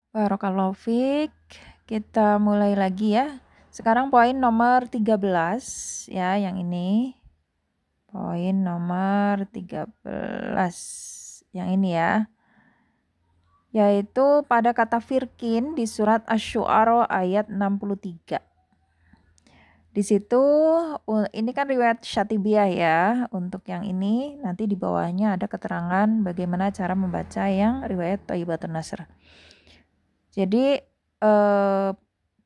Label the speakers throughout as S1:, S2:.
S1: Barakallahu fiik. Kita mulai lagi ya. Sekarang poin nomor 13 ya, yang ini. Poin nomor 13. Yang ini ya. Yaitu pada kata firkin di surat Asy-Syu'ara ayat 63. Di situ ini kan riwayat Syatibiyah ya. Untuk yang ini nanti di bawahnya ada keterangan bagaimana cara membaca yang riwayat Thayyibatun Nasr. Jadi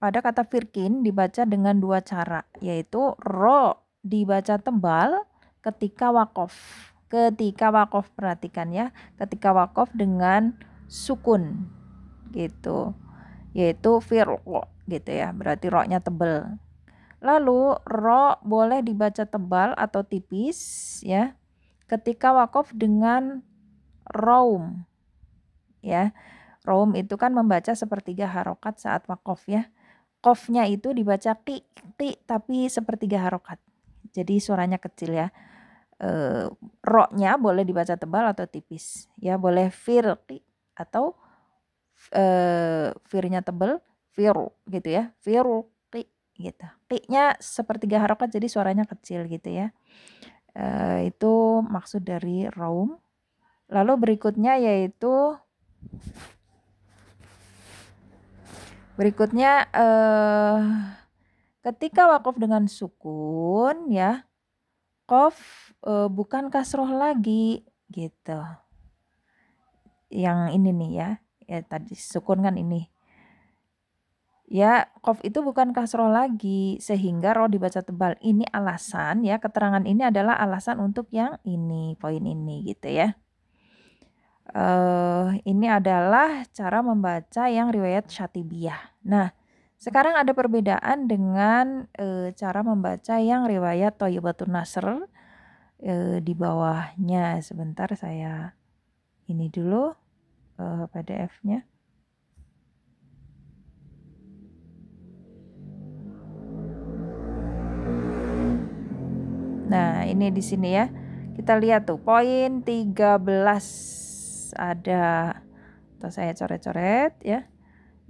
S1: pada kata firkin dibaca dengan dua cara, yaitu ro dibaca tebal ketika wakof. Ketika wakof, perhatikan ya, ketika wakof dengan sukun gitu, yaitu firqo gitu ya, berarti ro-nya tebal. Lalu ro boleh dibaca tebal atau tipis ya, ketika wakof dengan raum ya. Raum itu kan membaca sepertiga harokat saat wakof ya. Qofnya itu dibaca ki tapi sepertiga harokat. Jadi suaranya kecil ya. Ro-nya boleh dibaca tebal atau tipis. Ya boleh firqi atau firnya tebal, firu gitu ya. Firqi gitu. Ki-nya sepertiga harokat jadi suaranya kecil gitu ya. Itu maksud dari raum. Lalu berikutnya yaitu ketika wakof dengan sukun ya, kof bukan kasroh lagi gitu. Yang ini nih ya, tadi sukun kan ini. Ya, kof itu bukan kasroh lagi sehingga ro dibaca tebal. Ini alasan ya, keterangan ini adalah alasan untuk yang ini, poin ini gitu ya. Ini adalah cara membaca yang riwayat Syatibiyah. Nah, sekarang ada perbedaan dengan cara membaca yang riwayat Thayyibatun Nasr. Di bawahnya sebentar saya ini dulu PDF-nya. Nah, ini di sini ya. Kita lihat tuh poin 13 ada, atau saya coret-coret ya.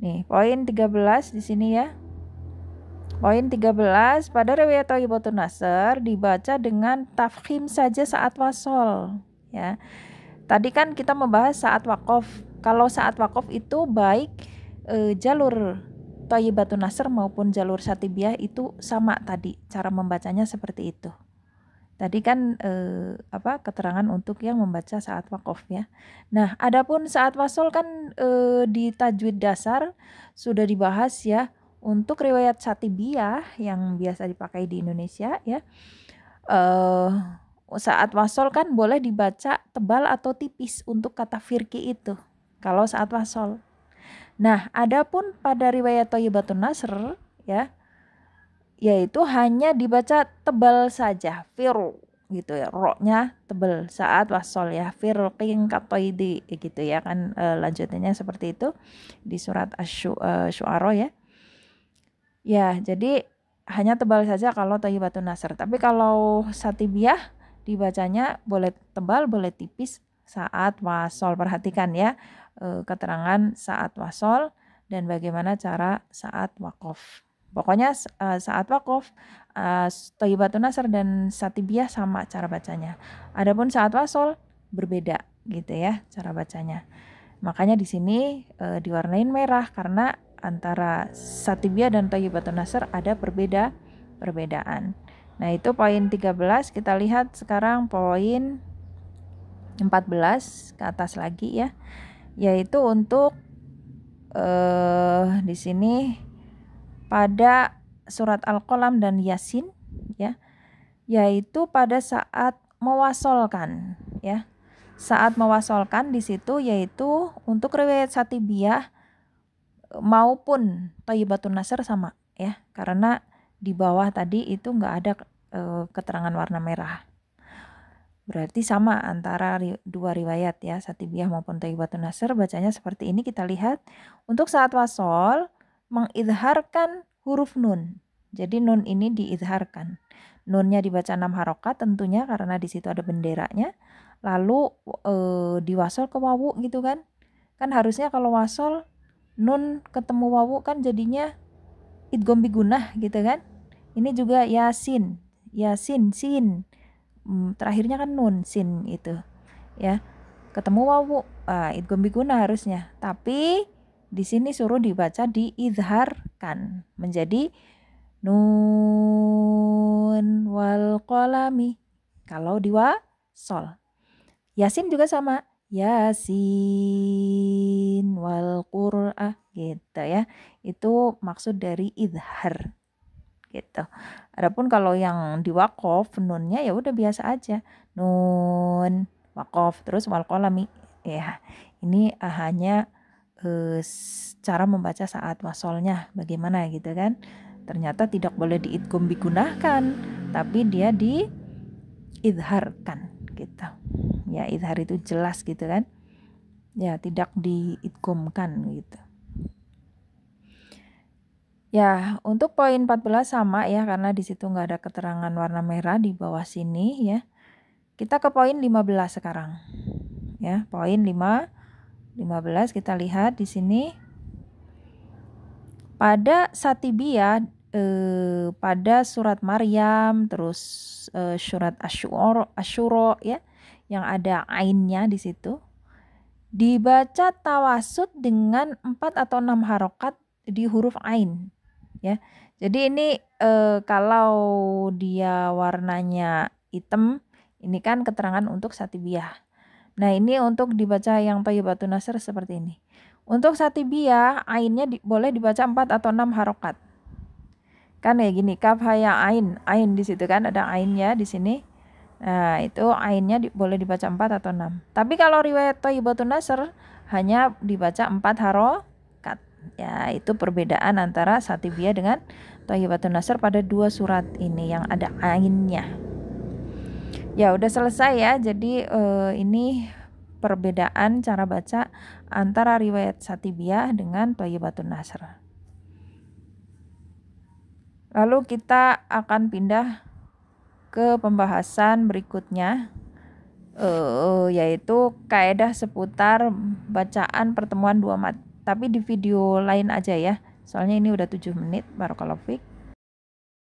S1: Nih, poin 13 di sini ya. Poin 13, pada riwayat Thayyibatun Nasr dibaca dengan tafkhim saja saat wasol ya. Tadi kan kita membahas saat wakof. Kalau saat wakof itu baik jalur Thayyibatun Nasr maupun jalur Syatibiyah itu sama tadi cara membacanya seperti itu. Tadi kan keterangan untuk yang membaca saat wakof ya. Nah, adapun saat wasol kan di tajwid dasar sudah dibahas ya. Untuk riwayat Syatibiyah yang biasa dipakai di Indonesia ya, saat wasol kan boleh dibaca tebal atau tipis untuk kata firki itu kalau saat wasol. Nah, adapun pada riwayat Thayyibatun Nasr ya, yaitu hanya dibaca tebal saja, firu gitu ya, ro-nya tebal saat wasol ya, firqin katoidi gitu ya kan, lanjutannya seperti itu di surat Asy-Syu'ara ya. Ya, jadi hanya tebal saja kalau Thayyibatun Nasr. Tapi kalau Syatibiyah dibacanya boleh tebal, boleh tipis saat wasol. Perhatikan ya keterangan saat wasol dan bagaimana cara saat wakof. Pokoknya saat wakof Thayyibatun Nasr dan Syatibiyah sama cara bacanya. Adapun saat wasol berbeda gitu ya cara bacanya. Makanya di sini diwarnain merah karena antara Syatibiyah dan Thayyibatun Nasr ada perbedaan. Nah, itu poin 13. Kita lihat sekarang poin 14 ke atas lagi ya. Yaitu untuk di sini pada surat Al-Qalam dan Yasin ya. Yaitu pada saat mewasolkan ya. Saat mewasolkan di situ yaitu untuk riwayat Syatibiyah maupun Thayyibatun Nasr sama ya, karena di bawah tadi itu nggak ada keterangan warna merah. Berarti sama antara dua riwayat ya, Syatibiyah maupun Thayyibatun Nasr bacanya seperti ini. Kita lihat untuk saat wasol mengidharkan huruf nun. Jadi nun ini diidharkan. Nunnya dibaca 6 harokat tentunya karena di situ ada benderanya. Lalu diwasol ke wawu gitu kan. Kan harusnya kalau wasol nun ketemu wawu kan jadinya idgham bigunah gitu kan. Ini juga yasin, sin. Terakhirnya kan nun, sin itu. Ya. Ketemu wawu, idgham bigunah harusnya. Tapi di sini suruh dibaca diizharkan menjadi nun wal qalami kalau diwasol. Yasin juga sama, yasin wal qur'ah gitu ya. Itu maksud dari izhar gitu. Adapun kalau yang diwaqaf nunnya ya udah biasa aja, nun waqaf terus wal qalami ya. Ini hanya cara membaca saat wasolnya bagaimana gitu kan. Ternyata tidak boleh diidgham digunakan, tapi dia diizharkan gitu. Ya, izhar itu jelas gitu kan. Ya, tidak diidghamkan gitu. Ya, untuk poin 14 sama ya, karena di situ nggak ada keterangan warna merah di bawah sini ya. Kita ke poin 15 sekarang. Ya, poin 15 kita lihat di sini. Pada Satibiyah, pada surat Maryam, terus surat Asyura ya, yang ada ainnya di situ, dibaca tawasud dengan 4 atau 6 harokat di huruf ain ya. Jadi ini kalau dia warnanya hitam, ini kan keterangan untuk Satibiyah. Nah, ini untuk dibaca yang Thayyibatun Nasr seperti ini. Untuk Satibiyah, ainnya boleh dibaca 4 atau 6 harokat. Kan kayak gini, kaf haya ain di situ kan ada ainnya di sini. Nah, itu ainnya boleh dibaca 4 atau 6. Tapi kalau riwayat Thayyibatun Nasr hanya dibaca 4 harokat. Ya, itu perbedaan antara Satibiyah dengan Thayyibatun Nasr pada 2 surat ini yang ada ainnya. Ya, udah selesai ya. Jadi ini perbedaan cara baca antara riwayat Satibiyah dengan Thayyibatun Nasr. Lalu kita akan pindah ke pembahasan berikutnya, yaitu kaidah seputar bacaan pertemuan 2 mad. Tapi di video lain aja ya, soalnya ini udah 7 menit. Barakallahu fiik.